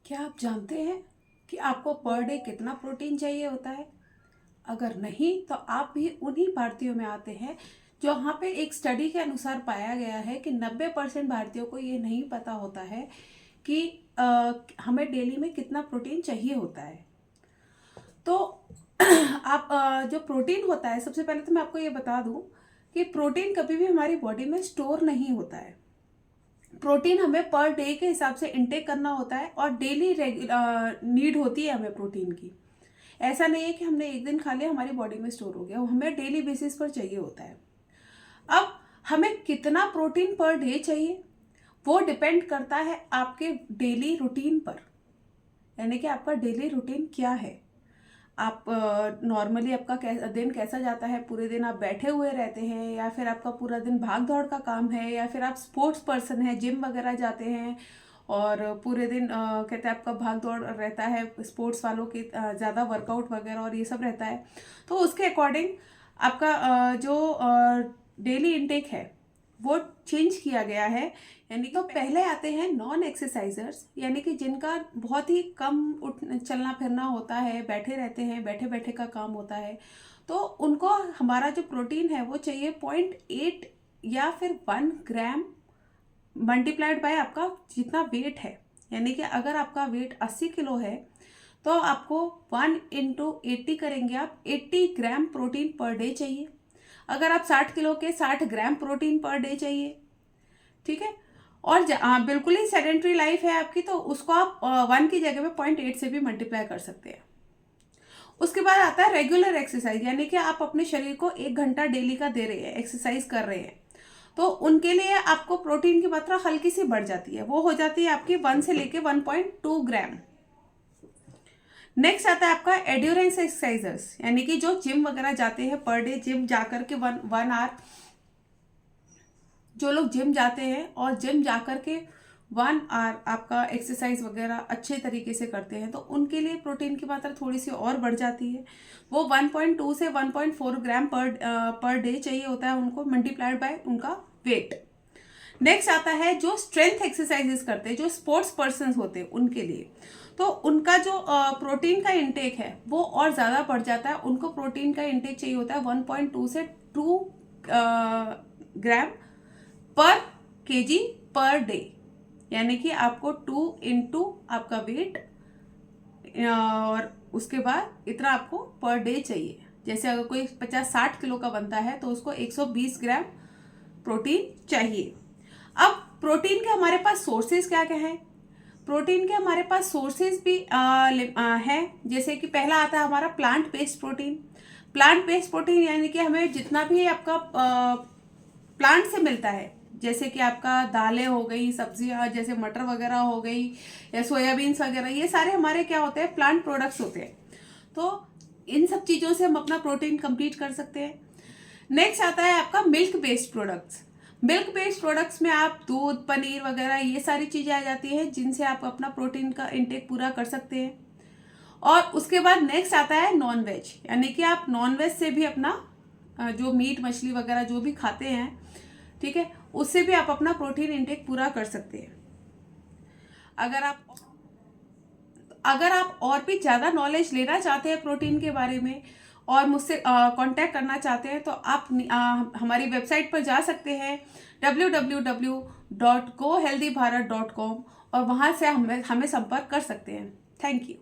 क्या आप जानते हैं कि आपको पर डे कितना प्रोटीन चाहिए होता है? अगर नहीं तो आप भी उन्हीं भारतीयों में आते हैं जो यहाँ पे एक स्टडी के अनुसार पाया गया है कि 90% भारतीयों को ये नहीं पता होता है कि हमें डेली में कितना प्रोटीन चाहिए होता है। तो आप जो प्रोटीन होता है, सबसे पहले तो मैं आपको ये बता दूं कि प्रोटीन कभी भी हमारी बॉडी में स्टोर नहीं होता है। प्रोटीन हमें पर डे के हिसाब से इनटेक करना होता है और डेली नीड होती है हमें प्रोटीन की। ऐसा नहीं है कि हमने एक दिन खा लिया हमारी बॉडी में स्टोर हो गया, वो हमें डेली बेसिस पर चाहिए होता है। अब हमें कितना प्रोटीन पर डे चाहिए वो डिपेंड करता है आपके डेली रूटीन पर, यानी कि आपका डेली रूटीन क्या है। आप नॉर्मली आपका दिन कैसा जाता है, पूरे दिन आप बैठे हुए रहते हैं या फिर आपका पूरा दिन भाग दौड़ का काम है, या फिर आप स्पोर्ट्स पर्सन है, जिम वगैरह जाते हैं और पूरे दिन कहते हैं आपका भाग दौड़ रहता है, स्पोर्ट्स वालों के ज़्यादा वर्कआउट वगैरह और ये सब रहता है। तो उसके अकॉर्डिंग आपका जो डेली इनटेक है वो चेंज किया गया है। यानी तो पहले आते हैं नॉन एक्सरसाइजर्स, यानी कि जिनका बहुत ही कम चलना फिरना होता है, बैठे रहते हैं, बैठे बैठे का काम होता है। तो उनको हमारा जो प्रोटीन है वो चाहिए 0.8 या फिर 1 ग्राम मल्टीप्लाइड बाय आपका जितना वेट है। यानी कि अगर आपका वेट 80 किलो है तो आपको 1 × 80 करेंगे, आप 80 ग्राम प्रोटीन पर डे चाहिए। अगर आप 60 किलो के 60 ग्राम प्रोटीन पर डे चाहिए, ठीक है। और बिल्कुल ही सेडेंट्री लाइफ है आपकी तो उसको आप 1 की जगह पे 0.8 से भी मल्टीप्लाई कर सकते हैं। उसके बाद आता है रेगुलर एक्सरसाइज, यानी कि आप अपने शरीर को 1 घंटा डेली का दे रहे हैं, एक्सरसाइज कर रहे हैं, तो उनके लिए आपको प्रोटीन की मात्रा हल्की सी बढ़ जाती है, वो हो जाती है आपकी 1 से लेके 1.2 ग्राम। नेक्स्ट आता है आपका एड्योरेंस एक्सरसाइजर्स, यानी कि जो जिम वगैरह जाते हैं, पर डे जिम जाकर के 1 आवर, जो लोग जिम जाते हैं और जिम जाकर के 1 आवर आपका एक्सरसाइज वगैरह अच्छे तरीके से करते हैं तो उनके लिए प्रोटीन की मात्रा थोड़ी सी और बढ़ जाती है। वो 1.2 से 1.4 ग्राम पर डे चाहिए होता है उनको, मल्टीप्लाइड बाय उनका वेट। नेक्स्ट आता है जो स्ट्रेंथ एक्सरसाइजेस करते हैं, जो स्पोर्ट्स पर्सन होते हैं उनके लिए, तो उनका जो प्रोटीन का इंटेक है वो और ज़्यादा बढ़ जाता है। उनको प्रोटीन का इंटेक चाहिए होता है 1.2 से 2 ग्राम पर केजी पर डे, यानी कि आपको 2 × आपका वेट और उसके बाद इतना आपको पर डे चाहिए। जैसे अगर कोई 50-60 किलो का बनता है तो उसको 120 ग्राम प्रोटीन चाहिए। अब प्रोटीन के हमारे पास सोर्सेज क्या क्या है? प्रोटीन के हमारे पास सोर्सेज भी हैं। जैसे कि पहला आता है हमारा plant based protein. Plant based protein यानी कि हमें जितना भी आपका प्लांट से मिलता है, जैसे कि आपका दालें हो गई, सब्जियां जैसे मटर वगैरह हो गई या सोयाबीन्स वगैरह, ये सारे हमारे क्या होते हैं, प्लांट प्रोडक्ट्स होते हैं। तो इन सब चीज़ों से हम अपना प्रोटीन कंप्लीट कर सकते हैं। नेक्स्ट आता है आपका milk based products. Milk based products में आप दूध, पनीर वगैरह ये सारी चीज़ें आ जाती हैं जिनसे आप अपना प्रोटीन का इंटेक पूरा कर सकते हैं। और उसके बाद नेक्स्ट आता है नॉन वेज, यानी कि आप नॉन वेज से भी अपना जो मीट मछली वगैरह जो भी खाते हैं, ठीक है, उससे भी आप अपना प्रोटीन इंटेक पूरा कर सकते हैं। अगर आप और भी ज़्यादा नॉलेज लेना चाहते हैं प्रोटीन के बारे में और मुझसे कांटेक्ट करना चाहते हैं तो आप हमारी वेबसाइट पर जा सकते हैं www.gohealthybharat.com और वहाँ से हमें संपर्क कर सकते हैं। Thank you.